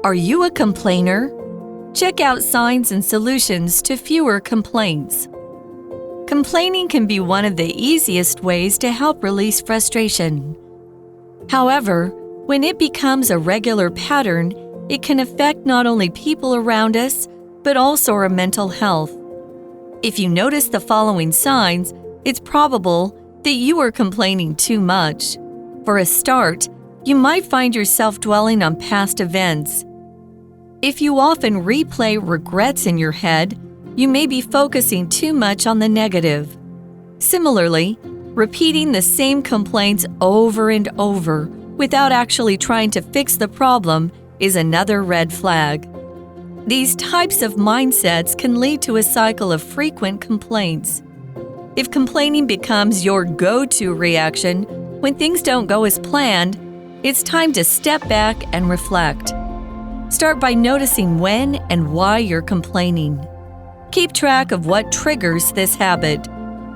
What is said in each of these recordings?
Are you a complainer? Check out signs and solutions to fewer complaints. Complaining can be one of the easiest ways to help release frustration. However, when it becomes a regular pattern, it can affect not only people around us, but also our mental health. If you notice the following signs, it's probable that you are complaining too much. For a start, you might find yourself dwelling on past events. If you often replay regrets in your head, you may be focusing too much on the negative. Similarly, repeating the same complaints over and over without actually trying to fix the problem is another red flag. These types of mindsets can lead to a cycle of frequent complaints. If complaining becomes your go-to reaction when things don't go as planned, it's time to step back and reflect. Start by noticing when and why you're complaining. Keep track of what triggers this habit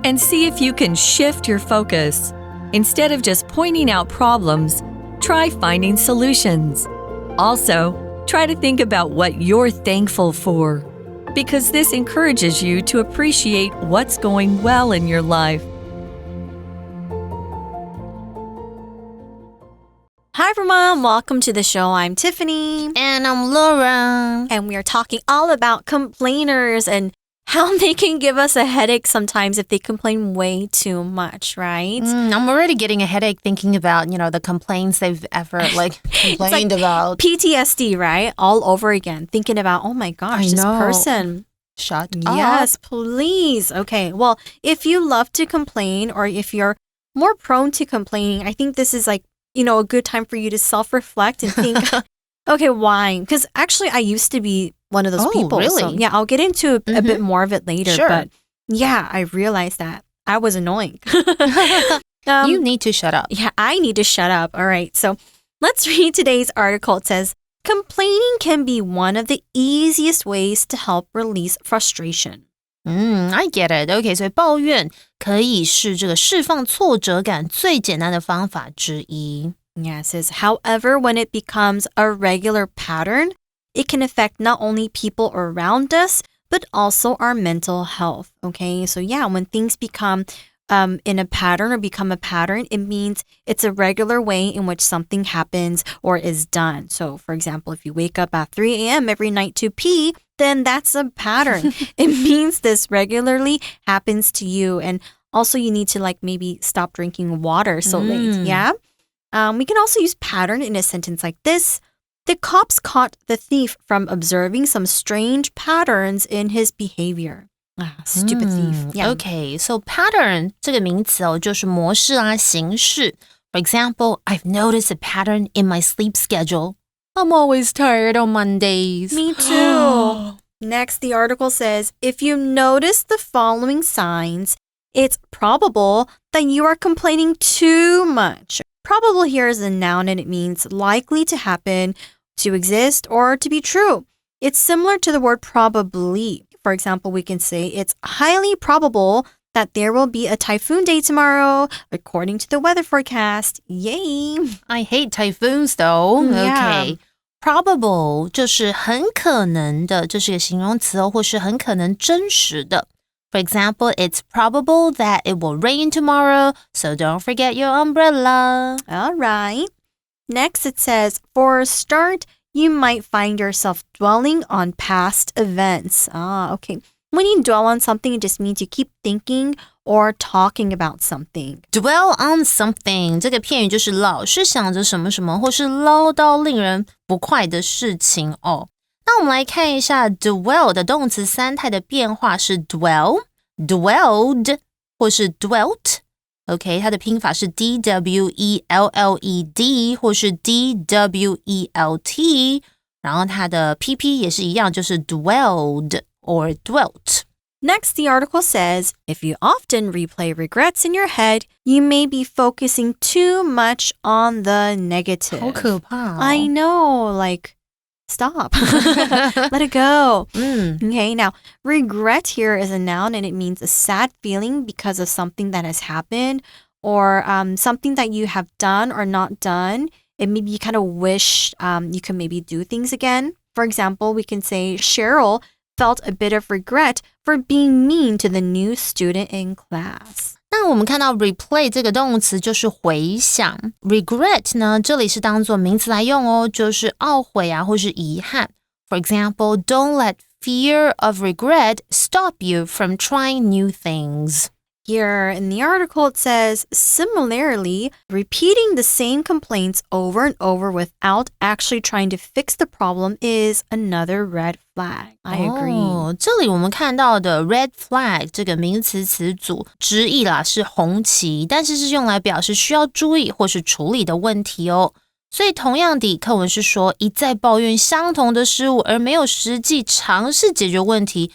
and see if you can shift your focus. Instead of just pointing out problems, try finding solutions. Also, try to think about what you're thankful for, because this encourages you to appreciate what's going well in your life. Hi everyone, welcome to the show. I'm Tiffany. And I'm Laura. And we are talking all about complainers and how they can give us a headache sometimes if they complain way too much, right? I'm already getting a headache thinking about, the complaints they've ever complained about. PTSD, right? All over again. Thinking about, oh my gosh, this person. Shut up. Yes, please. Okay, well, if you love to complain or if you're more prone to complaining, I think this is a good time for you to self-reflect and think, okay, why? Because actually, I used to be one of those people. Really? So, yeah, I'll get into a bit more of it later. Sure. But yeah, I realized that I was annoying. You need to shut up. Yeah, I need to shut up. All right, so let's read today's article. It says, complaining can be one of the easiest ways to help release frustration. I get it. Okay, 所以抱怨可以是这个释放挫折感最简单的方法之一。Yeah, it says, however, when it becomes a regular pattern, it can affect not only people around us, but also our mental health. Okay, so yeah, when things become in a pattern or become a pattern, it means it's a regular way in which something happens or is done. So, for example, if you wake up at 3 a.m. every night to pee, then that's a pattern. It means this regularly happens to you. And also you need to maybe stop drinking water so late. Yeah. We can also use pattern in a sentence like this. The cops caught the thief from observing some strange patterns in his behavior. Stupid thief. Yeah. Okay, so pattern 这个名词就是模式啊、形式。For example, I've noticed a pattern in my sleep schedule. I'm always tired on Mondays. Me too. Next, the article says, if you notice the following signs, it's probable that you are complaining too much. Probable here is a noun and it means likely to happen, to exist, or to be true. It's similar to the word probably. For example, we can say it's highly probable that there will be a typhoon day tomorrow, according to the weather forecast. Yay! I hate typhoons though. Yeah. Okay. Probable 就是很可能的，这是一个形容词或是很可能真实的。For example, it's probable that it will rain tomorrow, so don't forget your umbrella. All right. Next, it says, for a start, you might find yourself dwelling on past events. Okay. When you dwell on something, it just means you keep thinking or talking about something. Dwell on something 这个片语就是老是想着什么什么或是唠叨令人不快的事情哦。那我们来看一下 dwell 的动词三态的变化是 dwell, dwelled 或是 dwelt。OK, 它的拼法是 D-W-E-L-L-E-D 或是 D-W-E-L-T， 然后它的 PP 也是一样，就是 dwelled or dwelt. Next, the article says, if you often replay regrets in your head, you may be focusing too much on the negative. 好可怕哦。 I know, stop. Let it go. Okay, now, regret here is a noun and it means a sad feeling because of something that has happened or something that you have done or not done and maybe you kind of wish you could maybe do things again. For example, we can say Cheryl felt a bit of regret for being mean to the new student in class. 那我们看到 replay 这个动词就是回想 regret 呢，这里是当作名词来用哦，就是懊悔啊或是遗憾。For example, don't let fear of regret stop you from trying new things. Here in the article, it says, similarly, repeating the same complaints over and over without actually trying to fix the problem is another red flag. I agree. 这里我们看到的 red flag 这个名词词组直译啦是红旗，但是是用来表示需要注意或是处理的问题哦。所以同样的，课文是说一再抱怨相同的事物，而没有实际尝试解决问题。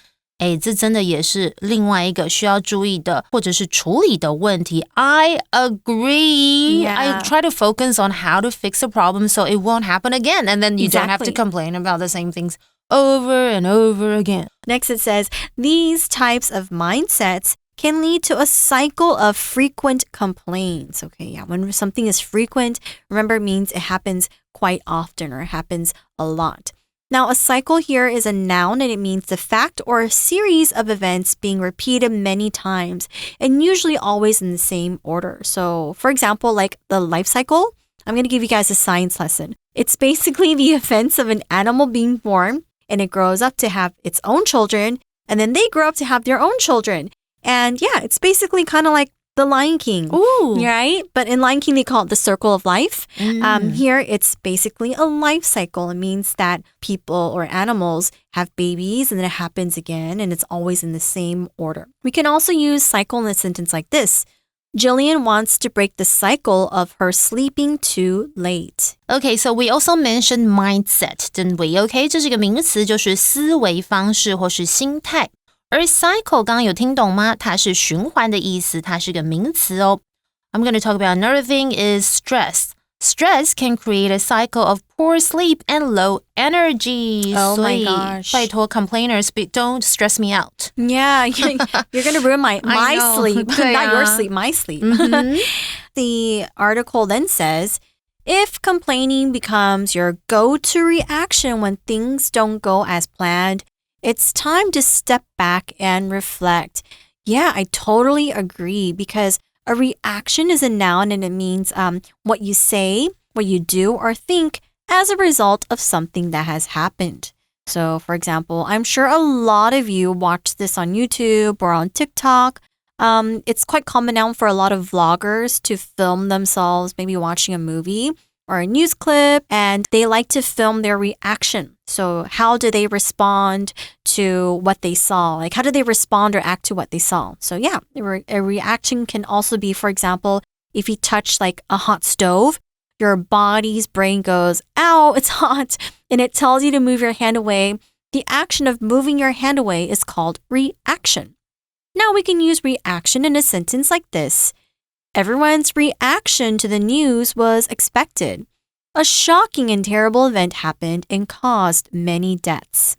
这真的也是另外一个需要注意的或者是处理的问题。I agree. Yeah. I try to focus on how to fix a problem so it won't happen again. And then you don't have to complain about the same things over and over again. Next, it says, these types of mindsets can lead to a cycle of frequent complaints. Okay, yeah, when something is frequent, remember, it means it happens quite often or it happens a lot. Now, a cycle here is a noun and it means the fact or a series of events being repeated many times and usually always in the same order. So, for example, like the life cycle, I'm going to give you guys a science lesson. It's basically the events of an animal being born and it grows up to have its own children and then they grow up to have their own children. And yeah, it's basically kind of like the Lion King, Ooh. right? But in Lion King, they call it the circle of life. Here, it's basically a life cycle. It means that people or animals have babies and then it happens again and it's always in the same order. We can also use cycle in a sentence like this. Jillian wants to break the cycle of her sleeping too late. Okay, so we also mentioned mindset, didn't we? Okay, 这是个名词，就是思维方式或是心态。而 cycle 刚刚有听懂吗？它是循环的意思，它是个名词哦。I'm going to talk about another thing is stress. Stress can create a cycle of poor sleep and low energy. Oh my 所以 gosh. 拜托 complainers, don't stress me out. Yeah, you're going to ruin my sleep. Not your sleep, my sleep. The article then says, if complaining becomes your go-to reaction when things don't go as planned, it's time to step back and reflect. Yeah, I totally agree because a reaction is a noun and it means what you say, what you do or think as a result of something that has happened. So, for example, I'm sure a lot of you watch this on YouTube or on TikTok. It's quite common now for a lot of vloggers to film themselves maybe watching a movie or a news clip, and they like to film their reaction. So how do they respond to what they saw? Like, how do they respond or act to what they saw? So yeah, a reaction can also be, for example, if you touch like a hot stove, your body's brain goes, ow, it's hot, and it tells you to move your hand away. The action of moving your hand away is called reaction. Now we can use reaction in a sentence like this. Everyone's reaction to the news was expected. A shocking and terrible event happened and caused many deaths.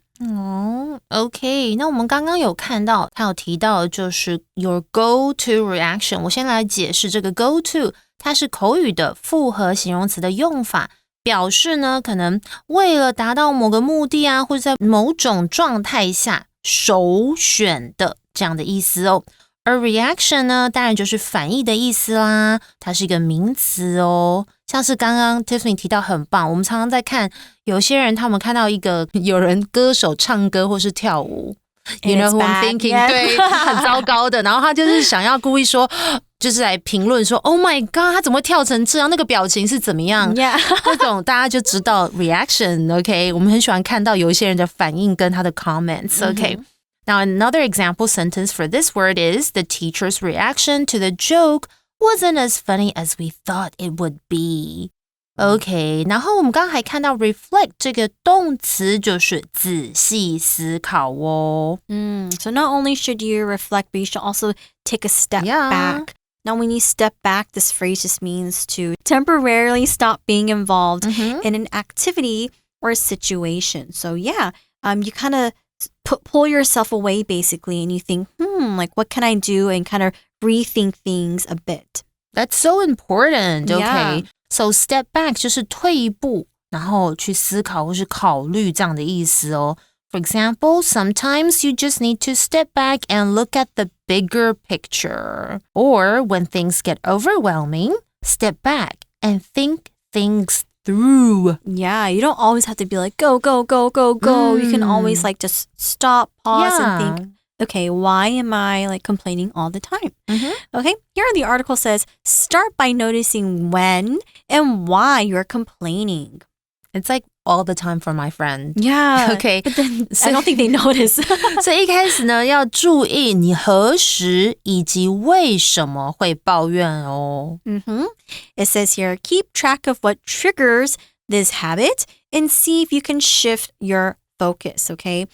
OK, 那我们刚刚有看到，他有提到的就是 your go-to reaction。我先来解释这个 go-to， 它是口语的复合形容词的用法，表示呢可能为了达到某个目的啊，或者在某种状态下首选的这样的意思哦。而 reaction 呢，当然就是反应的意思啦，它是一个名词哦。像是刚刚 Tiffany 提到很棒，我们常常在看有些人他们看到有人歌手唱歌或是跳舞 You know who I'm thinking? Yeah. 对，很糟糕的。然后他就是想要故意说，就是来评论说 Oh my God, 他怎么会跳成这样？那个表情是怎么样？ Yeah. 这种大家就知道 reaction, OK? 我们很喜欢看到有一些人的反应跟他的 comments, OK?Now, another example sentence for this word is the teacher's reaction to the joke wasn't as funny as we thought it would be. OK, 然后我们刚刚还看到 reflect 这个动词就是仔细思考哦。So not only should you reflect, but you should also take a step back. Now, when you step back, this phrase just means to temporarily stop being involved in an activity or a situation. So yeah, you kind of pull yourself away basically and you think, like what can I do and kind of rethink things a bit. That's so important. Okay. Yeah. So step back 就是退一步，然后去思考或是考虑这样的意思哦。For example, sometimes you just need to step back and look at the bigger picture. Or when things get overwhelming, step back and think things through. Yeah, you don't always have to be like, go, go, go, go, go. You can always like just stop, pause, and think, okay, why am I like complaining all the time? Okay, here the article says, start by noticing when and why you're complaining. It's like all the time for my friend. Yeah. Okay. But then I don't think they notice. 所以一开始呢，要注意你何时以及为什么会抱怨哦。It says here, keep track of what triggers this habit and see if you can shift your focus, okay?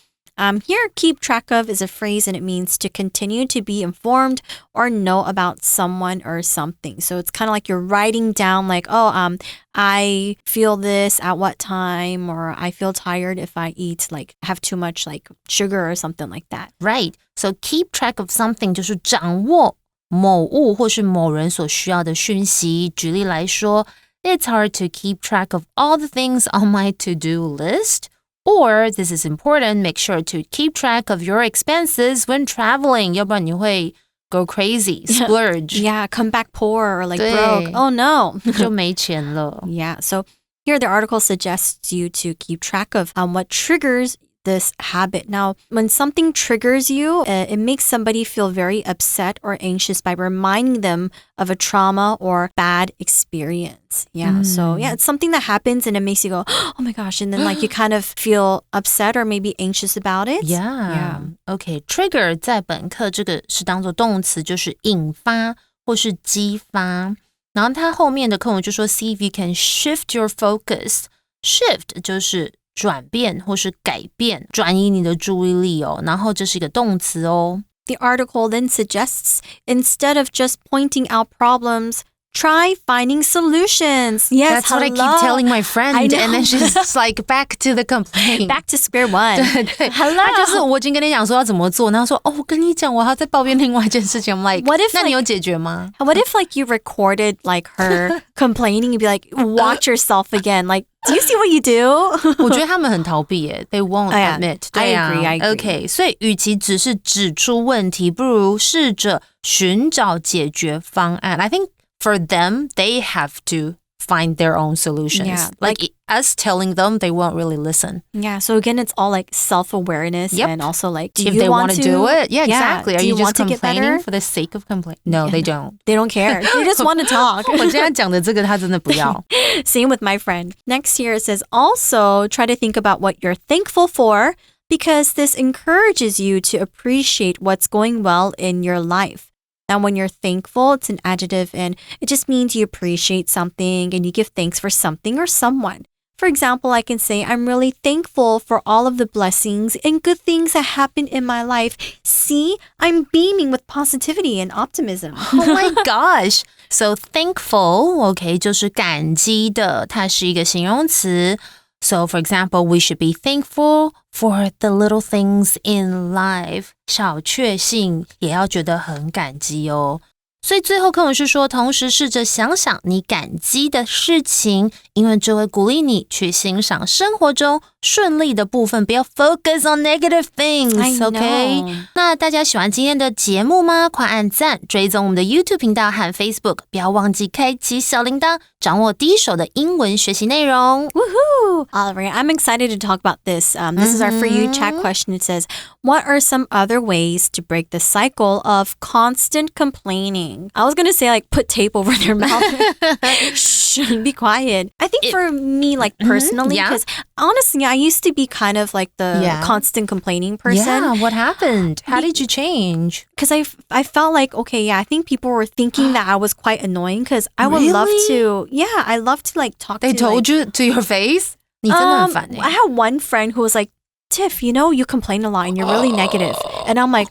Here, keep track of is a phrase and it means to continue to be informed or know about someone or something. So it's kind of like you're writing down like, I feel this at what time, or I feel tired if I eat, like have too much like sugar or something like that. Right. So keep track of something 就是掌握某物或是某人所需要的讯息。举例来说， It's hard to keep track of all the things on my to-do list.Or, this is important, make sure to keep track of your expenses when traveling. 要不然你会 go crazy, splurge. Yeah, come back poor or like broke. Oh no. 就没錢了。Yeah, so here the article suggests you to keep track of what triggers this habit. Now, when something triggers you, it makes somebody feel very upset or anxious by reminding them of a trauma or bad experience. Yeah, so yeah, it's something that happens and it makes you go, oh my gosh, and then like you kind of feel upset or maybe anxious about it. Yeah. Okay, trigger 在本课这个是当作动词，就是引发或是激发。然后它后面的课文就说 see if you can shift your focus. Shift 就是转变或是改变，转移你的注意力哦。然后这是一个动词哦。The article then suggests, instead of just pointing out problems, try finding solutions. Yes, That's what I keep telling my friend. I know. And then she's like, back to the complaint. Back to square one. 对对 Hello. 他就是我已经跟你讲说要怎么做，然后说我跟你讲，我还要再抱怨另外一件事情。I'm like, What if, 那你有解决吗？ What if like you recorded like her complaining and be like, watch yourself again? Like, do you see what you do? 我觉得他们很逃避耶 They won't admit. I agree. Okay, 所以与其只是指出问题，不如试着寻找解决方案。I think for them, they have to find their own solutions. Yeah, like us telling them, they won't really listen. Yeah, so again, it's all like self-awareness and also like, do if you they want to do it? Yeah, yeah, exactly. Are do you just want to get complaining better? for the sake of complaining? No, they don't. They don't care. They just want to talk. 我现在讲的这个他真的不要。Same with my friend. Next here it says, also try to think about what you're thankful for because this encourages you to appreciate what's going well in your life. Now, when you're thankful, it's an adjective and it just means you appreciate something and you give thanks for something or someone. For example, I can say, I'm really thankful for all of the blessings and good things that happened in my life. See, I'm beaming with positivity and optimism. Oh my gosh. So thankful, okay, 就是感激的，它是一个形容词。So, for example, we should be thankful for the little things in life. 小确幸也要觉得很感激哦。所以最后课文是说，同时试着想想你感激的事情，因为这会鼓励你去欣赏生活中顺利的部分，不要 focus on negative things, okay? 那大家喜欢今天的节目吗？快按赞，追踪我们的 YouTube 频道和 Facebook， 不要忘记开启小铃铛，掌握第一手的英文学习内容。Woohoo! All right, I'm excited to talk about this. This is our For You chat question. It says, what are some other ways to break the cycle of constant complaining? I was going to say like put tape over their mouth. Shh, be quiet. I think for me, like personally, because honestly, I used to be kind of like the constant complaining person. Yeah, what happened? How did you change? Because I felt like, okay, yeah, I think people were thinking that I was quite annoying because I would love to, I love to like talk They to told you to your face? 你真的很烦欸。I had one friend who was like, Tiff, you know, you complain a lot and you're really negative. And I'm like,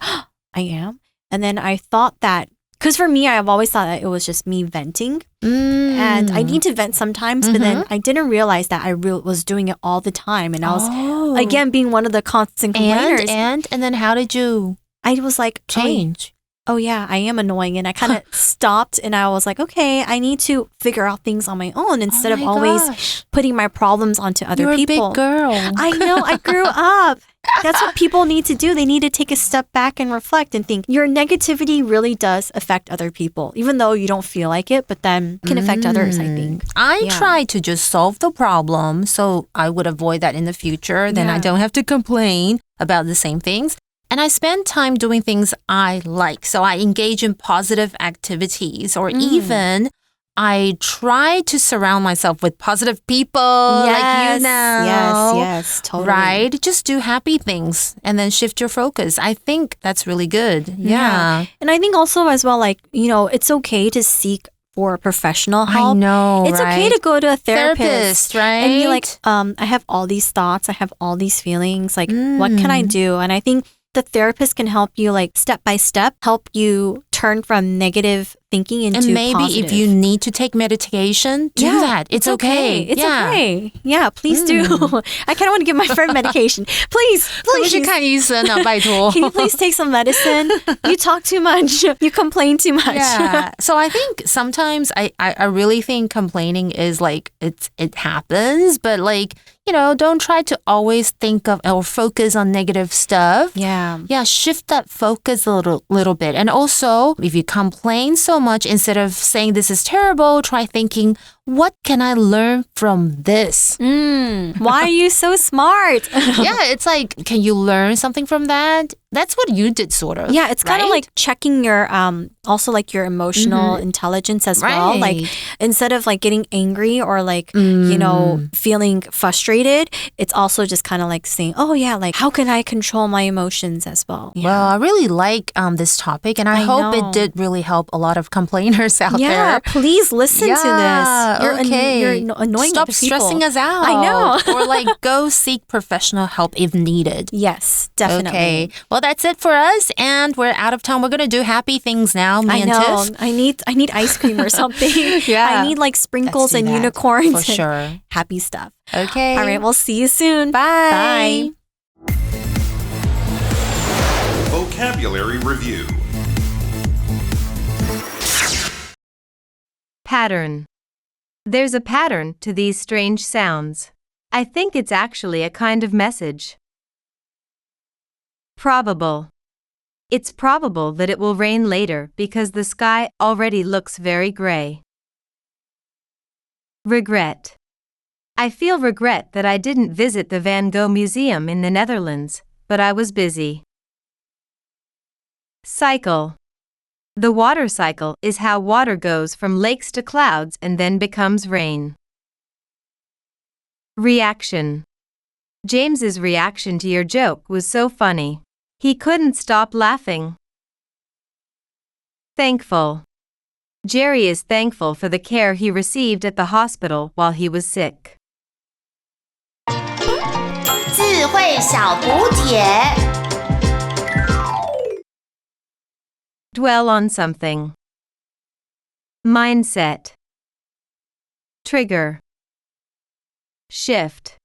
I am. And then I thought that, because for me, I've always thought that it was just me venting. And I need to vent sometimes, but then I didn't realize that I was doing it all the time. And I was, again, being one of the constant complainers. And then how did you I was like, change? oh yeah, I am annoying. And I kind of stopped and I was like, okay, I need to figure out things on my own instead of always putting my problems onto other people. You're a big girl. I know, I grew up. That's what people need to do. They need to take a step back and reflect and think your negativity really does affect other people, even though you don't feel like it, but then can affect others, I think. I try to just solve the problem so I would avoid that in the future. Then I don't have to complain about the same things. And I spend time doing things I like. So I engage in positive activities or even I try to surround myself with positive people like you now. Yes, totally. Right? Just do happy things and then shift your focus. I think that's really good. Yeah. And I think also as well, like, you know, it's okay to seek for professional help. I know, It's okay to go to a therapist, right? And be like, I have all these thoughts. I have all these feelings. Like, what can I do? And I think the therapist can help you like step by step, help you turn from negative thinking into and maybe positive. if you need to take medication, do that. It's okay. It's okay. Yeah, please do. I kind of want to give my friend medication. Please. 去看医生啊，拜托。 Can you please take some medicine? You talk too much. You complain too much. Yeah. So I think sometimes I really think complaining is like it happens, but like, you know, don't try to always think of or focus on negative stuff. Yeah. Yeah, shift that focus a little bit. And also, if you complain so much, instead of saying this is terrible, try thinking, what can I learn from this? Why are you so smart? Yeah, it's like, can you learn something from that? That's what you did, sort of. Yeah, it's kind of like checking your also like your emotional intelligence as well. Like instead of like getting angry or like you know feeling frustrated, it's also just kind of like saying, oh yeah, like how can I control my emotions as well? Yeah. Well, I really like this topic, and I hope it did really help a lot of complainers out there. Yeah, please listen to this. You're annoying Stop other people. stressing us out. I know. Or like go seek professional help if needed. Yes, definitely. Okay. Well, that's it for us, and we're out of time. We're gonna do happy things now. Me I and know. Tiff. I need ice cream or something. I need like sprinkles and unicorns. For sure. Happy stuff. Okay. All right, we'll see you soon. Bye. Bye. Vocabulary Review. Pattern. There's a pattern to these strange sounds. I think it's actually a kind of message. Probable. It's probable that it will rain later because the sky already looks very gray. Regret. I feel regret that I didn't visit the Van Gogh Museum in the Netherlands, but I was busy. Cycle. The water cycle is how water goes from lakes to clouds and then becomes rain. Reaction. James's reaction to your joke was so funny. He couldn't stop laughing. Thankful. Jerry is thankful for the care he received at the hospital while he was sick. 智慧小补帖。 Dwell on something. Mindset. Trigger. Shift.